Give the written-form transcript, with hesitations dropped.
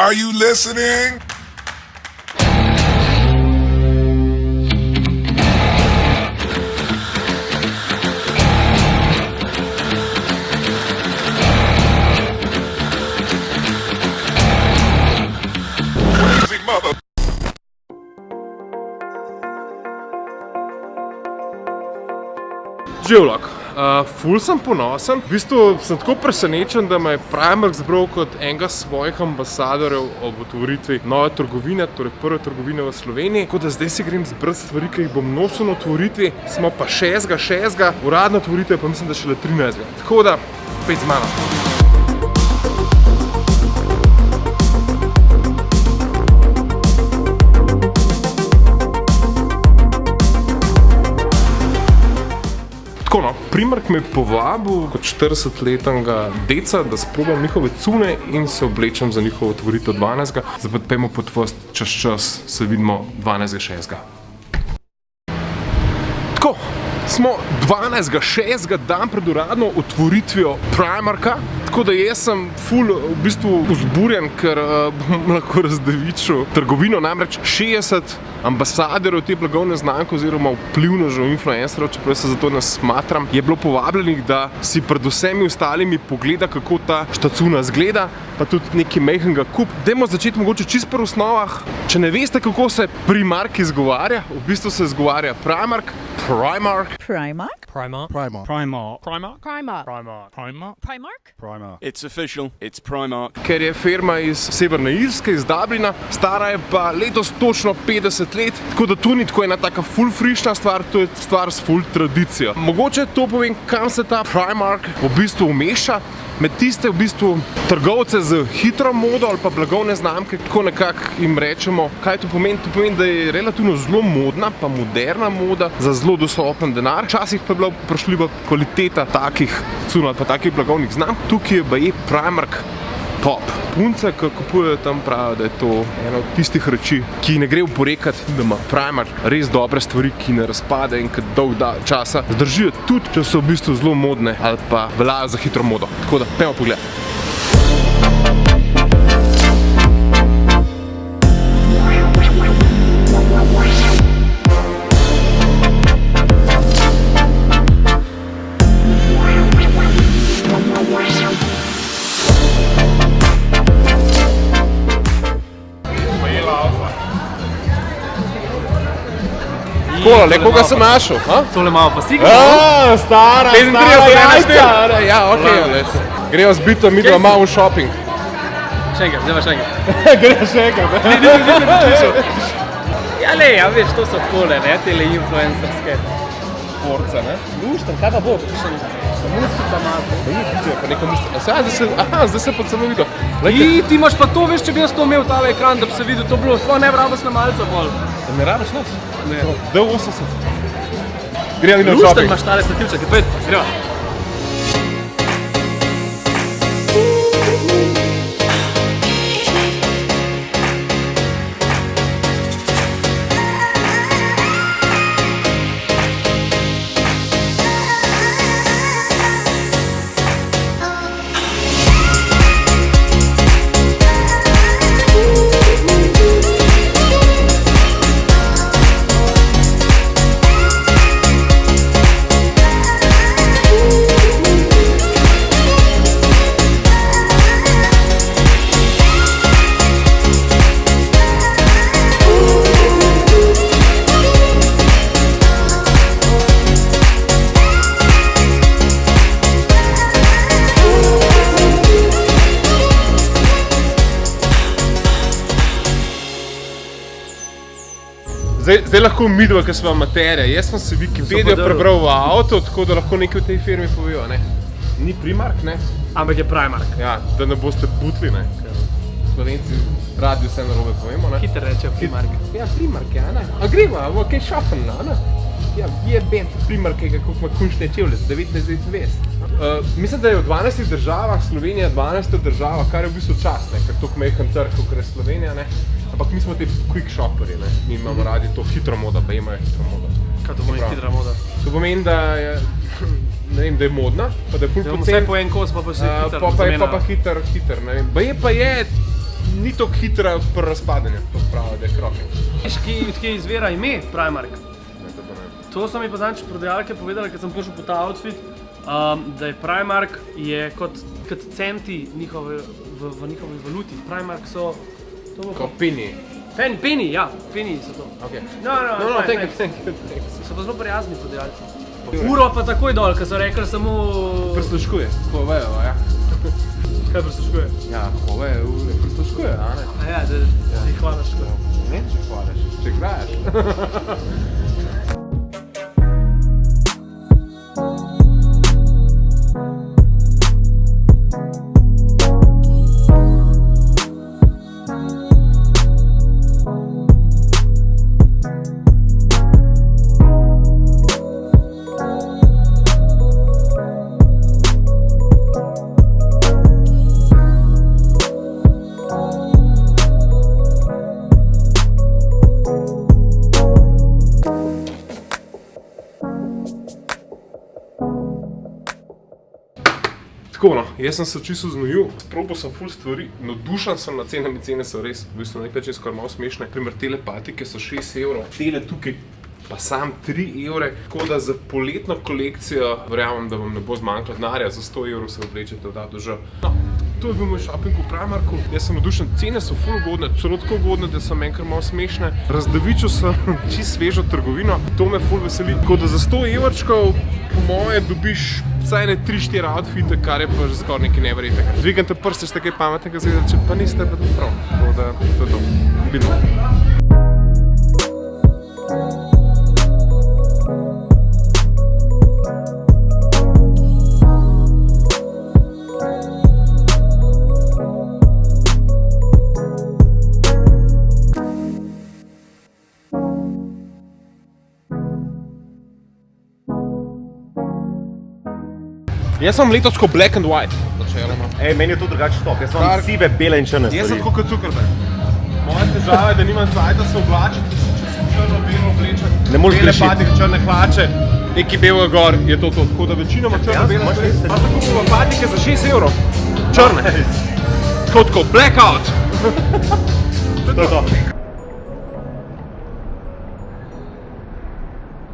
Are you listening? Crazy mother. Živlok, ful sem ponosen. V bistvu sem tako presenečen, da me je Primark zbral kot enega svojih ambasadorjev ob otvoritvi nove trgovine, torej prve trgovine v Sloveniji. Tako da zdaj si grem zbrati stvari, ki jih bom nosil na otvoritvi. Smo pa 6. Uradna otvoritev pa mislim, da šele 13. Tako da, pet z mano. Tako no, Primark me je povabil kot 40-letnega deca, da sprobam njihove cune in se oblečem za njihovo otvoritev 12. Zdaj pa pejmo pod vas čas, se vidimo 12.6. Tako, smo 12.6. dan pred uradno otvoritvijo Primarka. Tako da jaz sem ful v bistvu vzburjen, ker bom lahko razdevičil trgovino, namreč 60 ambasadorjev te blagovne znamke oziroma vplivnežev, influencerjev, čeprav se zato ne smatram, je bilo povabljenih, da si pred vsemi ostalimi pogleda, kako ta štacuna zgleda, pa tudi nekaj majhnega kup. Dajmo začeti mogoče čisto pri osnovah. Če ne veste, kako se Primark izgovarja, v bistvu se izgovarja Primark. It's official. It's Primark. Ker je firma iz Severne Irske, iz Dublina, stara je pa letos točno 50 let, tako da tu ni tako ena taka ful frišna stvar, to je stvar s ful tradicijo. Mogoče to povem, kam se ta Primark v bistvu umeša. Med tiste v bistvu trgovce z hitro modo ali pa blagovne znamke, tako nekako jim rečemo. Kaj to pomeni? To pomeni, da je relativno zelo modna, pa moderna moda za zelo dostopen denar. Včasih pa je bila vprašljiva kvaliteta takih cun ali pa takih blagovnih znamk. Tukaj je baje Primark top. Punce, ki kupujejo tam, pravijo, da je to ena od tistih reči, ki ne gre oporekati, da ima Primark res dobre stvari, ki ne razpade in ki dolg časa zdržijo, tudi če so v bistvu zelo modne ali pa veljajo za hitro modo. Tako da, pejmo pogled. Kola, le koga sem našel, ha? Tole malo pa stigla. Stara 35 jajca! Ja, okej, gremo zbito, mi dva malo v shopping. Še enkrat, zdaj pa še enkrat. Gremo še enkrat, ne? Nisem slišal. Ja, le, ja, veš, to so takole, ne, tele influencerske. Porca, ne? Luštam, kaj pa bo? Še muskica malo. Pa neka muštica. Zdaj se pa samo videl. Ti imaš pa to, veš, če bi jaz to imel tale ekran, da bi se videl, to bilo, sploh ne rabiš na malce bolj. Ne rabiš nas? Ne. D80. Gremo na Luštan shopping. imaš tale stativček, pojď, gremo. Zdaj lahko midva, ker smo amaterja. Jaz sem si Wikipedijo prebral v avto, tako da lahko nekaj v tej firmi povejo, ne? Ni Primark, ne? Ampak je Primark. Ja, da ne boste butli, ne? Ker Slovenci radi vse narobe povemo, ne? Hiter rečejo Primark. Ja, Primark, ja, ne? A gremo, bo kaj shoppen, ne? Ja, je bent Primark, kako ima kunčne čevlje, 1999. Mislim, da je v 12 državah Slovenija 12. država, kar je v bistvu čast, ne? Ker toliko majhen trg, kot je Slovenija, ne? Ampak mi smo te quick shopperji, ne? Mi imamo radi to hitro modo, da imajo hitro modo. Kaj to pomeni hitra moda? To pomeni, da je, ne vem, da je modna, pa da je ful pocen. Vse po en kos, pa se hitro zamenja. Pa hiter, ne vem. Pa je ni tako hitra pri razpadanju, to pravi, da je kroking. Veš, kje izvira ime Primark? To so mi poznanči prodajalke povedali, kad sem prišel po ta outfit, da je Primark je kot centi v njihovi valuti. Primark so... Ko penny. Penny, ja, penny so to. Okay. No, thank you. So pa zelo prijazni prodajalci. Uro pa takoj dol, ker so rekli samo... Prisluškuje, povejo, ja. Kaj prisluškuje? Ja, povejo, prisluškuje, a ne? A ja, da ti hvalaš. Ne, če hvalaš, če igraš. Tako no, jaz sem se čisto znojil, sprobal sem ful stvari, navdušen sem nad cenami, cene so res, v bistvu na nek način skoraj malo smešne. Primer, tele patike so 6 evrov, tele tukaj pa sam 3 evre, tako da za poletno kolekcijo verjamem, da vam ne bo zmanjkalo denarja, za 100 evrov se oblečete v ta držav. No, to je bil moj shopping v Primarku, jaz sem navdušen, cene so ful ugodne, celo tako ugodne, da so meni kar malo smešne. Razdavičil sem čisto svežo trgovino, to me ful veseli, tako da za 100 evrčkov po moje dobiš vsaj ne 3-4 outfite, kar je pa že skoraj nekaj neverjetnega. Dvignete prste, ste kaj pametnega zvedeli, če pa niste, pa to prav. Tako da, to je to. Vidimo. Jaz sem letos ko black and white, načeloma. Ej, meni je to drugače top, jaz imam sive, bele in črne stvari. Jaz sem tako kot Zuckerberg. Moja težava je, da nimam cajta se oblačiti, če sem črno-belo oblečen. Ne moreš bele grešiti. patike, črne hlače, nekaj belega gor, je to. Tako da večinoma črno-bele stvari. Pa sem kupil patike za 6 evrov. Črne. Tako, blackout. To je to.